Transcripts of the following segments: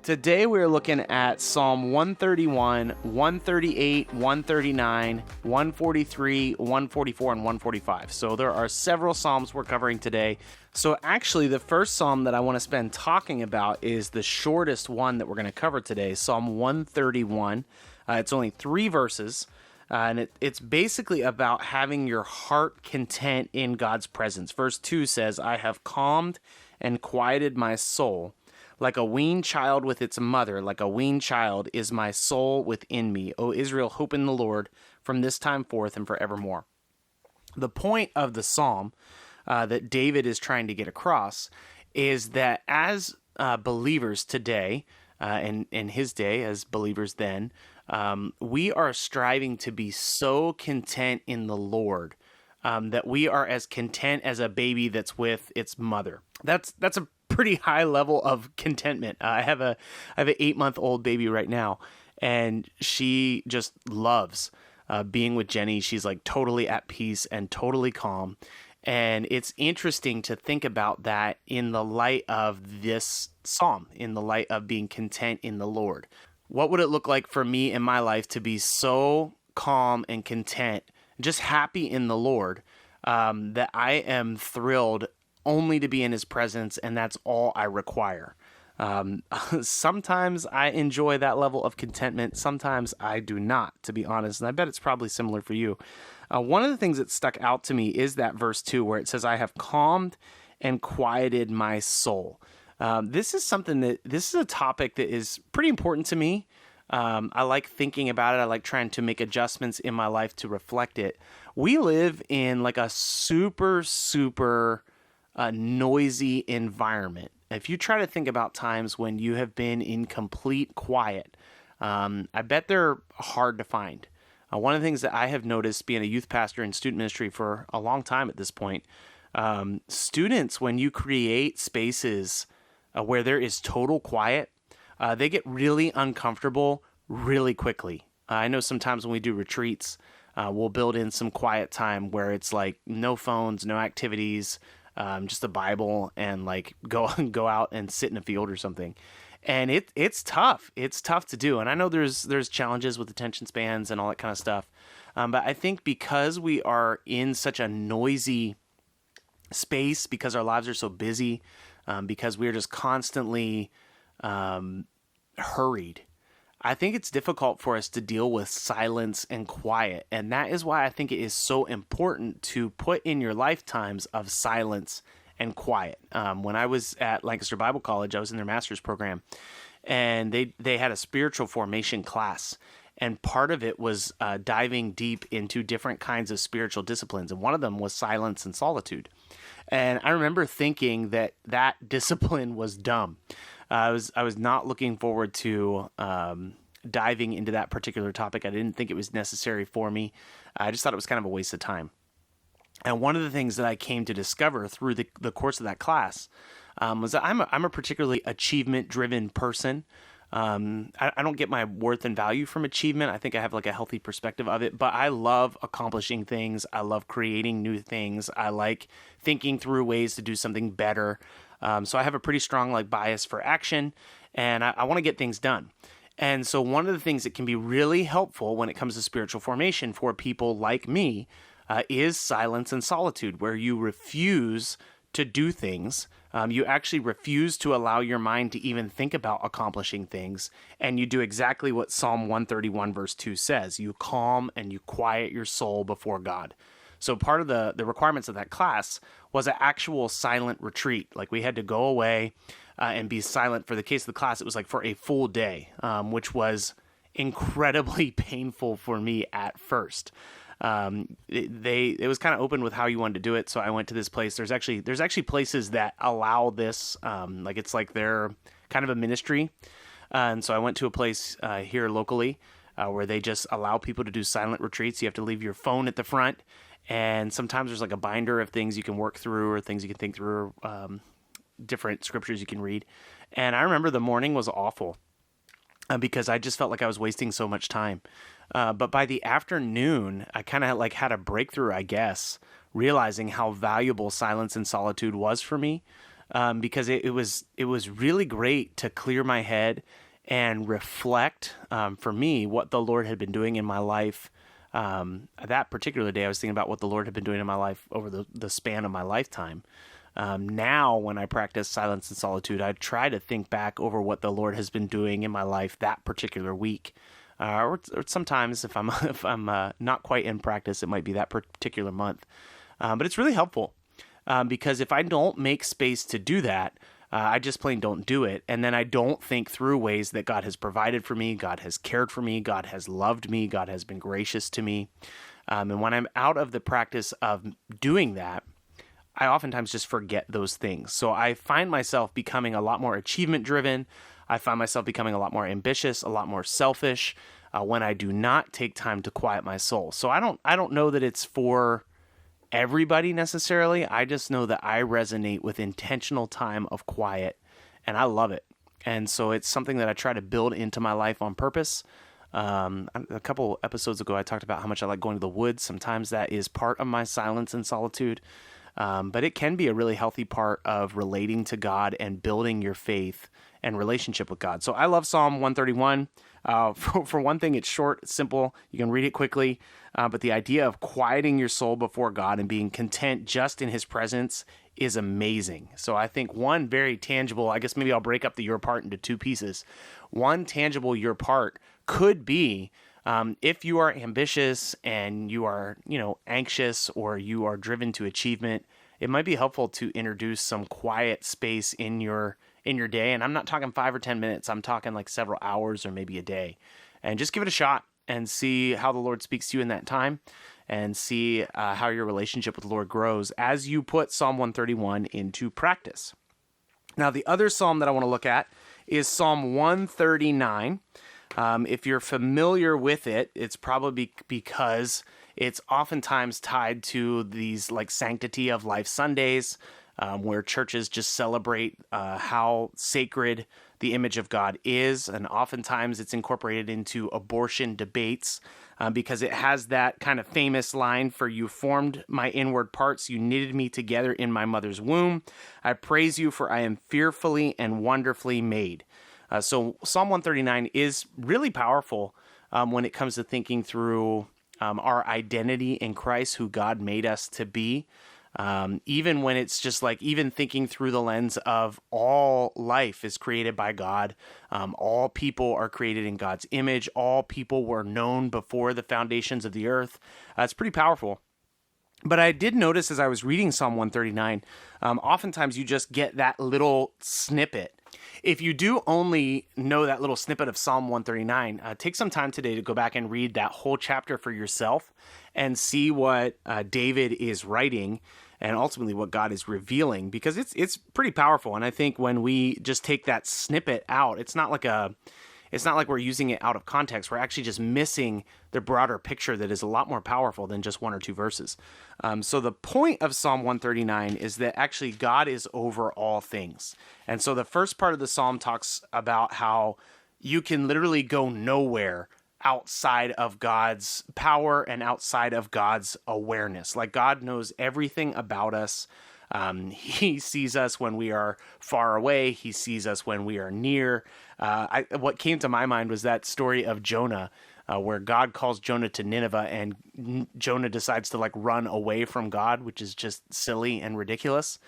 Today we're looking at Psalm 131, 138, 139, 143, 144, and 145. So there are several Psalms we're covering today. So actually the first Psalm that I want to spend talking about is the shortest one that we're going to cover today, Psalm 131. It's only 3 verses. And it's basically about having your heart content in God's presence. Verse 2 says, I have calmed and quieted my soul. Like a weaned child with its mother, like a weaned child is my soul within me. O Israel, hope in the Lord from this time forth and forevermore. The point of the psalm that David is trying to get across is that as believers today, and in his day as believers then, we are striving to be so content in the Lord that we are as content as a baby that's with its mother. That's a pretty high level of contentment. I have an 8-month-old baby right now, and she just loves being with Jenny. She's like totally at peace and totally calm. And it's interesting to think about that in the light of this psalm, in the light of being content in the Lord. What would it look like for me in my life to be so calm and content, just happy in the Lord, that I am thrilled only to be in his presence, and that's all I require. Sometimes I enjoy that level of contentment. Sometimes I do not, to be honest. And I bet it's probably similar for you. One of the things that stuck out to me is that verse 2 where it says, I have calmed and quieted my soul. This is a topic that is pretty important to me. I like thinking about it. I like trying to make adjustments in my life to reflect it. We live in like a super noisy environment. If you try to think about times when you have been in complete quiet, I bet they're hard to find. One of the things that I have noticed being a youth pastor in student ministry for a long time at this point, students, when you create spaces where there is total quiet, they get really uncomfortable really quickly. I know sometimes when we do retreats, we'll build in some quiet time where it's like no phones, no activities, just a Bible, and like go out and sit in a field or something. And it's tough. It's tough to do. And I know there's challenges with attention spans and all that kind of stuff. But I think because we are in such a noisy space, because our lives are so busy, because we're just constantly hurried, I think it's difficult for us to deal with silence and quiet. And that is why I think it is so important to put in your lifetimes of silence and quiet. When I was at Lancaster Bible College, I was in their master's program, and they had a spiritual formation class. And part of it was diving deep into different kinds of spiritual disciplines. And one of them was silence and solitude. And I remember thinking that discipline was dumb. I was not looking forward to diving into that particular topic. I didn't think it was necessary for me. I just thought it was kind of a waste of time. And one of the things that I came to discover through the course of that class was that I'm a particularly achievement-driven person. I don't get my worth and value from achievement. I think I have like a healthy perspective of it, but I love accomplishing things. I love creating new things. I like thinking through ways to do something better. So I have a pretty strong like bias for action, and I want to get things done. And so one of the things that can be really helpful when it comes to spiritual formation for people like me is silence and solitude, where you refuse to do things. You actually refuse to allow your mind to even think about accomplishing things. And you do exactly what Psalm 131 verse 2 says. You calm and you quiet your soul before God. So part of the requirements of that class was an actual silent retreat. Like we had to go away and be silent. For the case of the class, it was like for a full day, which was incredibly painful for me at first. It was kind of open with how you wanted to do it. So I went to this place. There's actually places that allow this, like it's like they're kind of a ministry. And so I went to a place here locally where they just allow people to do silent retreats. You have to leave your phone at the front. And sometimes there's like a binder of things you can work through or things you can think through, different scriptures you can read. And I remember the morning was awful because I just felt like I was wasting so much time. But by the afternoon, I kind of like had a breakthrough, I guess, realizing how valuable silence and solitude was for me. because it was really great to clear my head and reflect, for me, what the Lord had been doing in my life. That particular day, I was thinking about what the Lord had been doing in my life over the span of my lifetime. Now, when I practice silence and solitude, I try to think back over what the Lord has been doing in my life that particular week. Or sometimes if I'm not quite in practice, it might be that particular month. But it's really helpful, because if I don't make space to do that, I just plain don't do it. And then I don't think through ways that God has provided for me, God has cared for me, God has loved me, God has been gracious to me. And when I'm out of the practice of doing that, I oftentimes just forget those things. So I find myself becoming a lot more achievement driven. I find myself becoming a lot more ambitious, a lot more selfish, when I do not take time to quiet my soul. So I don't know that it's for everybody necessarily. I just know that I resonate with intentional time of quiet, and I love it. And so it's something that I try to build into my life on purpose. A couple episodes ago, I talked about how much I like going to the woods. Sometimes that is part of my silence and solitude. But it can be a really healthy part of relating to God and building your faith and relationship with God. So I love Psalm 131. For one thing, it's short, it's simple. You can read it quickly. But the idea of quieting your soul before God and being content just in his presence is amazing. So I think one very tangible, I guess maybe I'll break up the your part into two pieces. One tangible your part could be, if you are ambitious and you are, anxious, or you are driven to achievement, it might be helpful to introduce some quiet space in your day. And I'm not talking 5 or 10 minutes. I'm talking like several hours or maybe a day. And just give it a shot and see how the Lord speaks to you in that time, and see how your relationship with the Lord grows as you put Psalm 131 into practice. Now, the other psalm that I want to look at is Psalm 139. If you're familiar with it, it's probably because it's oftentimes tied to these like Sanctity of Life Sundays, where churches just celebrate how sacred the image of God is. And oftentimes it's incorporated into abortion debates, because it has that kind of famous line, "For you formed my inward parts, you knitted me together in my mother's womb. I praise you, for I am fearfully and wonderfully made." So Psalm 139 is really powerful when it comes to thinking through our identity in Christ, who God made us to be. Even when it's just like, even thinking through the lens of all life is created by God. All people are created in God's image. All people were known before the foundations of the earth. It's pretty powerful. But I did notice as I was reading Psalm 139, oftentimes you just get that little snippet. If you do only know that little snippet of Psalm 139, take some time today to go back and read that whole chapter for yourself and see what David is writing and ultimately what God is revealing, because it's pretty powerful. And I think when we just take that snippet out, it's not like we're using it out of context. We're actually just missing the broader picture that is a lot more powerful than just one or two verses. So the point of Psalm 139 is that actually God is over all things. And so the first part of the psalm talks about how you can literally go nowhere outside of God's power and outside of God's awareness. Like, God knows everything about us. He sees us when we are far away. He sees us when we are near. What came to my mind was that story of Jonah, where God calls Jonah to Nineveh, and Jonah decides to run away from God, which is just silly and ridiculous,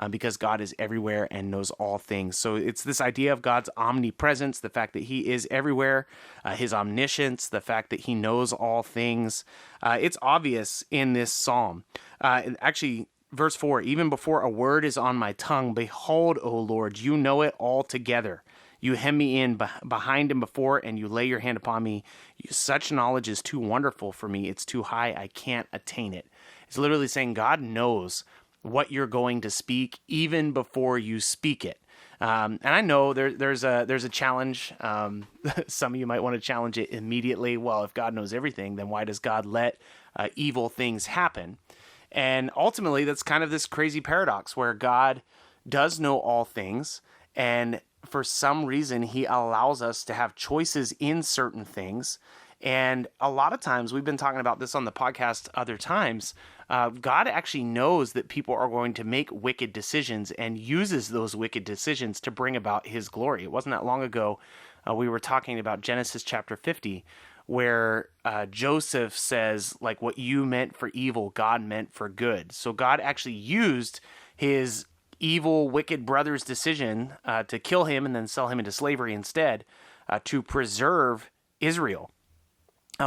because God is everywhere and knows all things. So it's this idea of God's omnipresence, the fact that he is everywhere, his omniscience, the fact that he knows all things. It's obvious in this psalm. Actually, verse 4, even before a word is on my tongue, behold, O Lord, you know it altogether. You hem me in behind and before, and you lay your hand upon me. Such knowledge is too wonderful for me. It's too high. I can't attain it. It's literally saying God knows what you're going to speak even before you speak it. And I know there's a challenge. Some of you might want to challenge it immediately. Well, if God knows everything, then why does God let evil things happen? And ultimately, that's kind of this crazy paradox where God does know all things, and for some reason, he allows us to have choices in certain things. And a lot of times, we've been talking about this on the podcast other times, God actually knows that people are going to make wicked decisions and uses those wicked decisions to bring about his glory. It wasn't that long ago we were talking about Genesis chapter 50, where Joseph says, like, what you meant for evil, God meant for good. So God actually used his evil, wicked brother's decision to kill him and then sell him into slavery instead to preserve Israel.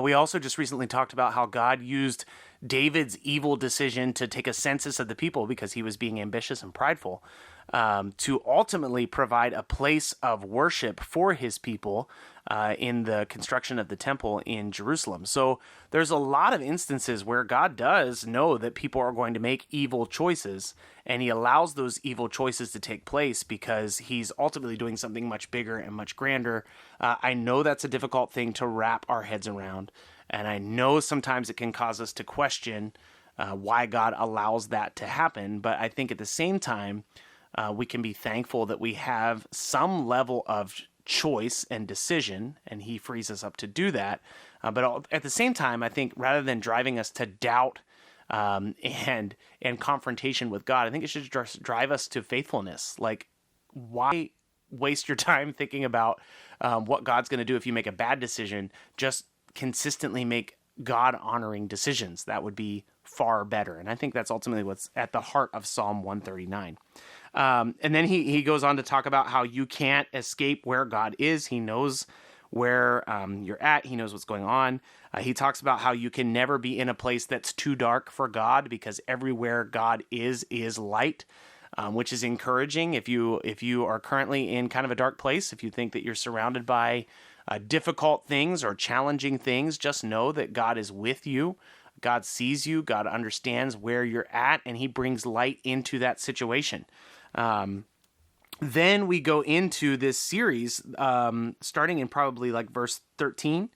We also just recently talked about how God used David's evil decision to take a census of the people because he was being ambitious and prideful, to ultimately provide a place of worship for his people in the construction of the temple in Jerusalem. So there's a lot of instances where God does know that people are going to make evil choices, and he allows those evil choices to take place because he's ultimately doing something much bigger and much grander. I know that's a difficult thing to wrap our heads around, and I know sometimes it can cause us to question why God allows that to happen, but I think at the same time, we can be thankful that we have some level of choice and decision, and he frees us up to do that. But at the same time, I think rather than driving us to doubt and confrontation with God, I think it should just drive us to faithfulness. Like, why waste your time thinking about what God's going to do if you make a bad decision? Just consistently make God-honoring decisions. That would be far better. And I think that's ultimately what's at the heart of Psalm 139. And then he goes on to talk about how you can't escape where God is. He knows where you're at. He knows what's going on. He talks about how you can never be in a place that's too dark for God because everywhere God is light, which is encouraging. If you are currently in kind of a dark place, if you think that you're surrounded by difficult things or challenging things, just know that God is with you. God sees you. God understands where you're at, and he brings light into that situation. Then we go into this series, starting in probably like verse 13,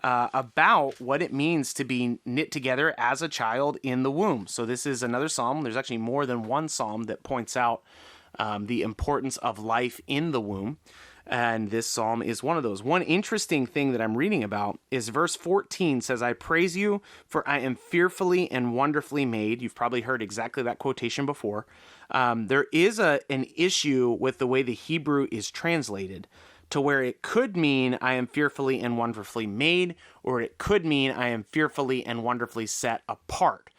about what it means to be knit together as a child in the womb. So this is another psalm. There's actually more than one psalm that points out the importance of life in the womb. And this psalm is one of those. One interesting thing that I'm reading about is verse 14 says, I praise you, for I am fearfully and wonderfully made. You've probably heard exactly that quotation before. There is an issue with the way the Hebrew is translated, to where it could mean I am fearfully and wonderfully made, or it could mean I am fearfully and wonderfully set apart.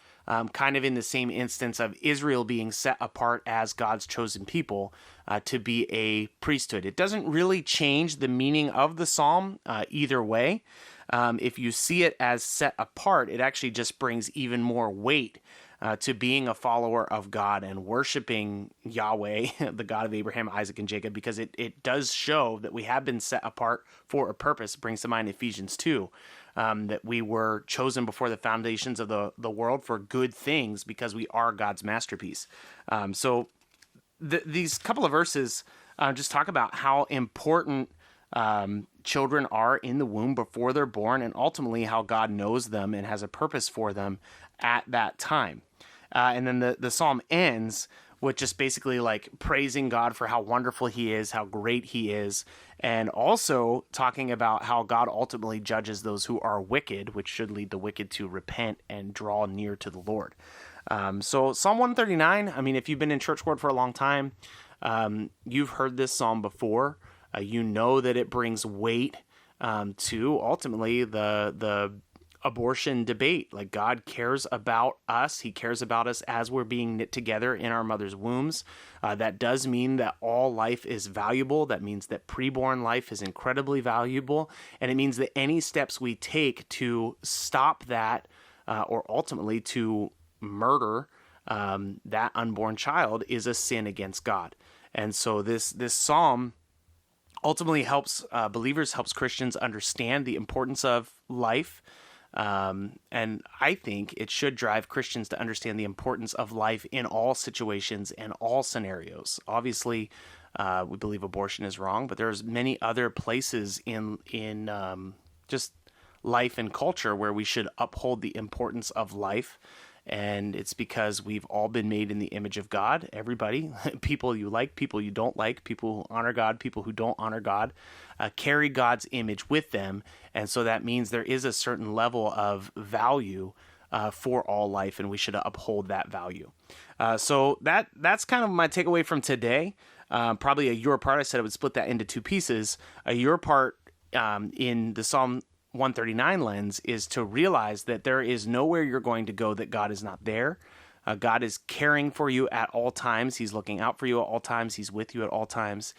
Kind of in the same instance of Israel being set apart as God's chosen people to be a priesthood. It doesn't really change the meaning of the psalm either way. If you see it as set apart, it actually just brings even more weight to being a follower of God and worshiping Yahweh, the God of Abraham, Isaac, and Jacob, because it does show that we have been set apart for a purpose. It brings to mind Ephesians 2. That we were chosen before the foundations of the world for good things because we are God's masterpiece. So these couple of verses just talk about how important children are in the womb before they're born, and ultimately how God knows them and has a purpose for them at that time. And then the psalm ends with just basically like praising God for how wonderful he is, how great he is, and also talking about how God ultimately judges those who are wicked, which should lead the wicked to repent and draw near to the Lord. So Psalm 139, I mean, if you've been in church world for a long time, you've heard this psalm before. You know that it brings weight to ultimately the abortion debate. Like, God cares about us. He cares about us as we're being knit together in our mother's wombs. That does mean that all life is valuable. That means that preborn life is incredibly valuable. And it means that any steps we take to stop that or ultimately to murder that unborn child is a sin against God. And so this psalm ultimately helps believers, helps Christians understand the importance of life. And I think it should drive Christians to understand the importance of life in all situations and all scenarios. Obviously, we believe abortion is wrong, but there's many other places in just life and culture where we should uphold the importance of life And it's because we've all been made in the image of God. Everybody, people you like, people you don't like, people who honor God, people who don't honor God, carry God's image with them. And so that means there is a certain level of value for all life, and we should uphold that value. So that's kind of my takeaway from today. Probably a your part. I said I would split that into two pieces. A your part in the Psalm 139 lens is to realize that there is nowhere you're going to go that God is not there. God is caring for you at all times. He's looking out for you at all times. He's with you at all times.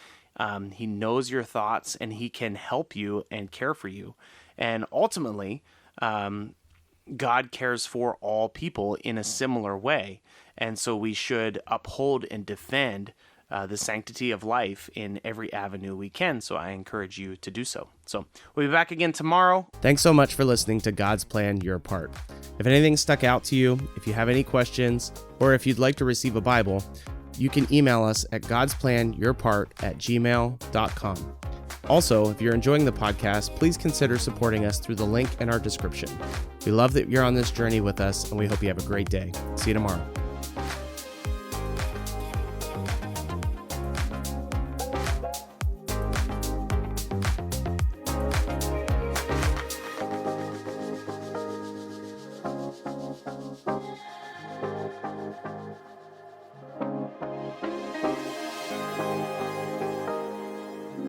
He knows your thoughts, and he can help you and care for you. And ultimately, God cares for all people in a similar way. And so we should uphold and defend the sanctity of life in every avenue we can. So I encourage you to do so. So we'll be back again tomorrow. Thanks so much for listening to God's Plan, Your Part. If anything stuck out to you, if you have any questions, or if you'd like to receive a Bible, you can email us at godsplanyourpart@gmail.com. Also, if you're enjoying the podcast, please consider supporting us through the link in our description. We love that you're on this journey with us, and we hope you have a great day. See you tomorrow.